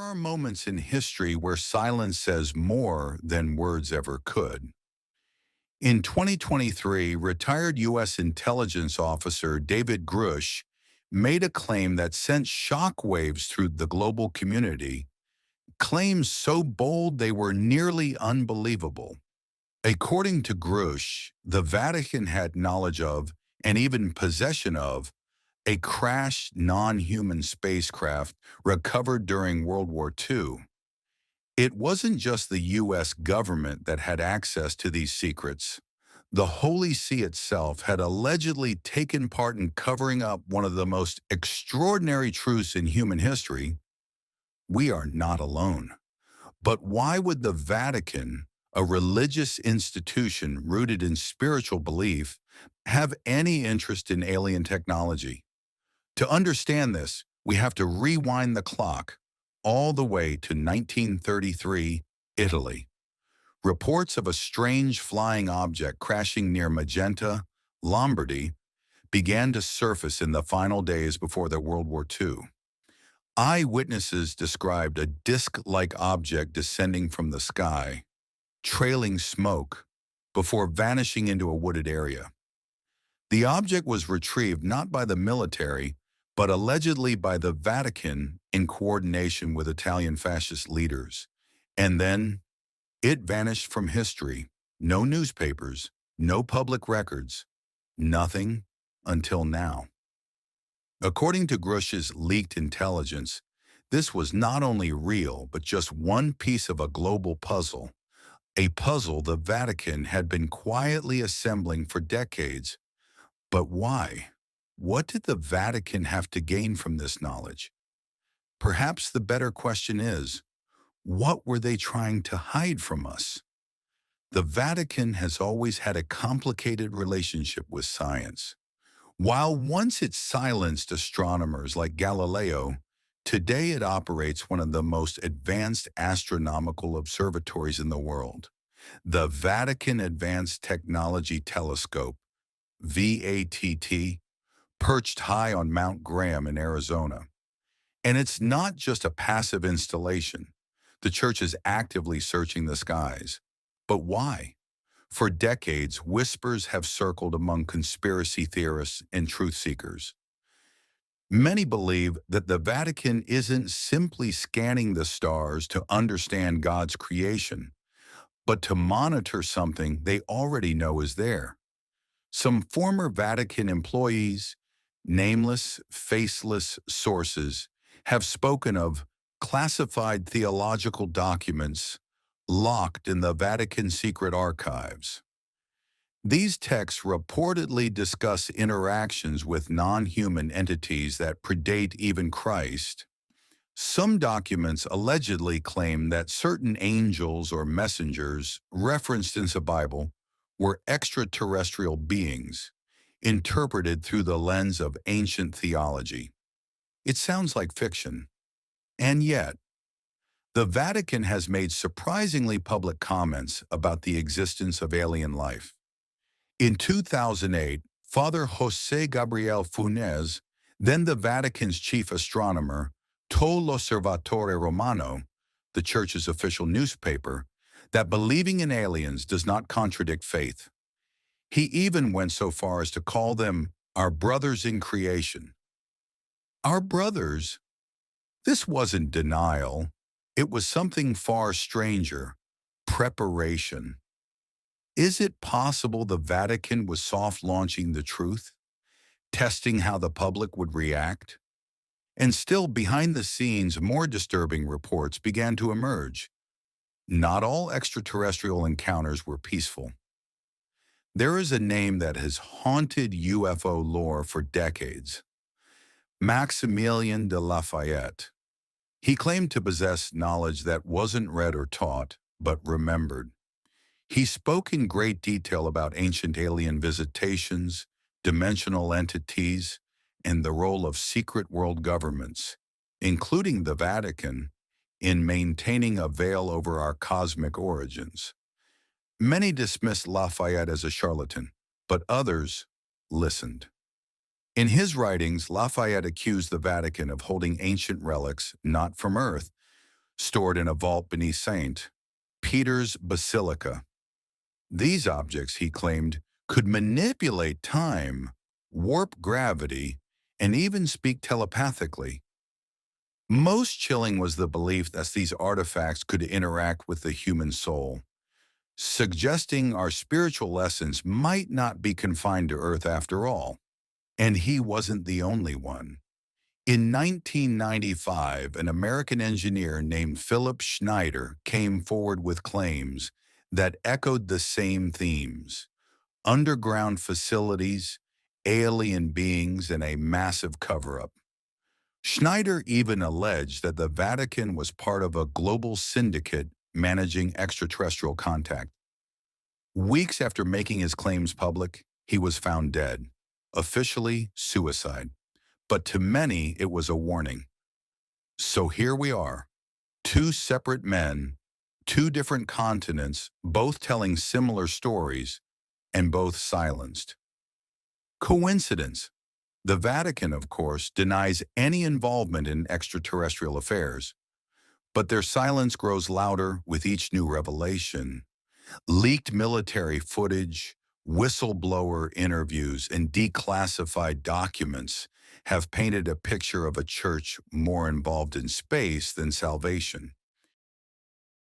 are moments in history where silence says more than words ever could. In 2023, retired U.S. intelligence officer David Grush made a claim that sent shockwaves through the global community, claims so bold they were nearly unbelievable. According to Grush, the Vatican had knowledge of, and even possession of, a crashed non-human spacecraft recovered during World War II. It wasn't just the U.S. government that had access to these secrets. The Holy See itself had allegedly taken part in covering up one of the most extraordinary truths in human history. We are not alone. But why would the Vatican, a religious institution rooted in spiritual belief, have any interest in alien technology? To understand this, we have to rewind the clock all the way to 1933, Italy. Reports of a strange flying object crashing near Magenta, Lombardy, began to surface in the final days before the World War II. Eyewitnesses described a disc-like object descending from the sky, trailing smoke, before vanishing into a wooded area. The object was retrieved not by the military, but allegedly by the Vatican in coordination with Italian fascist leaders. And then it vanished from history. No newspapers, no public records, nothing until now. According to Grush's leaked intelligence, this was not only real, but just one piece of a global puzzle, a puzzle the Vatican had been quietly assembling for decades. But why? What did the Vatican have to gain from this knowledge? Perhaps the better question is, what were they trying to hide from us? The Vatican has always had a complicated relationship with science. While once it silenced astronomers like Galileo, today it operates one of the most advanced astronomical observatories in the world, the Vatican Advanced Technology Telescope, VATT, perched high on Mount Graham in Arizona. And it's not just a passive installation. The church is actively searching the skies. But why? For decades, whispers have circled among conspiracy theorists and truth seekers. Many believe that the Vatican isn't simply scanning the stars to understand God's creation, but to monitor something they already know is there. Some former Vatican employees, nameless, faceless sources, have spoken of classified theological documents locked in the Vatican secret archives. These texts reportedly discuss interactions with non-human entities that predate even Christ. Some documents allegedly claim that certain angels or messengers referenced in the Bible were extraterrestrial beings, interpreted through the lens of ancient theology. It sounds like fiction. And yet, the Vatican has made surprisingly public comments about the existence of alien life. In 2008, Father José Gabriel Funes, then the Vatican's chief astronomer, told L'Osservatore Romano, the church's official newspaper, that believing in aliens does not contradict faith. He even went so far as to call them our brothers in creation. Our brothers? This wasn't denial. It was something far stranger, preparation. Is it possible the Vatican was soft-launching the truth, testing how the public would react? And still, behind the scenes, more disturbing reports began to emerge. Not all extraterrestrial encounters were peaceful. There is a name that has haunted UFO lore for decades: Maximilien de Lafayette. He claimed to possess knowledge that wasn't read or taught, but remembered. He spoke in great detail about ancient alien visitations, dimensional entities, and the role of secret world governments, including the Vatican, in maintaining a veil over our cosmic origins. Many dismissed Lafayette as a charlatan, but others listened. In his writings, Lafayette accused the Vatican of holding ancient relics not from Earth, stored in a vault beneath St. Peter's Basilica. These objects, he claimed, could manipulate time, warp gravity, and even speak telepathically. Most chilling was the belief that these artifacts could interact with the human soul, suggesting our spiritual essence might not be confined to Earth after all. And he wasn't the only one. In 1995, an American engineer named Philip Schneider came forward with claims that echoed the same themes: underground facilities, alien beings, and a massive cover-up. Schneider even alleged that the Vatican was part of a global syndicate managing extraterrestrial contact. Weeks after making his claims public, he was found dead, officially suicide. But to many, it was a warning. So here we are, two separate men, two different continents, both telling similar stories, and both silenced. Coincidence? The Vatican, of course, denies any involvement in extraterrestrial affairs, but their silence grows louder with each new revelation. Leaked military footage, whistleblower interviews, and declassified documents have painted a picture of a church more involved in space than salvation.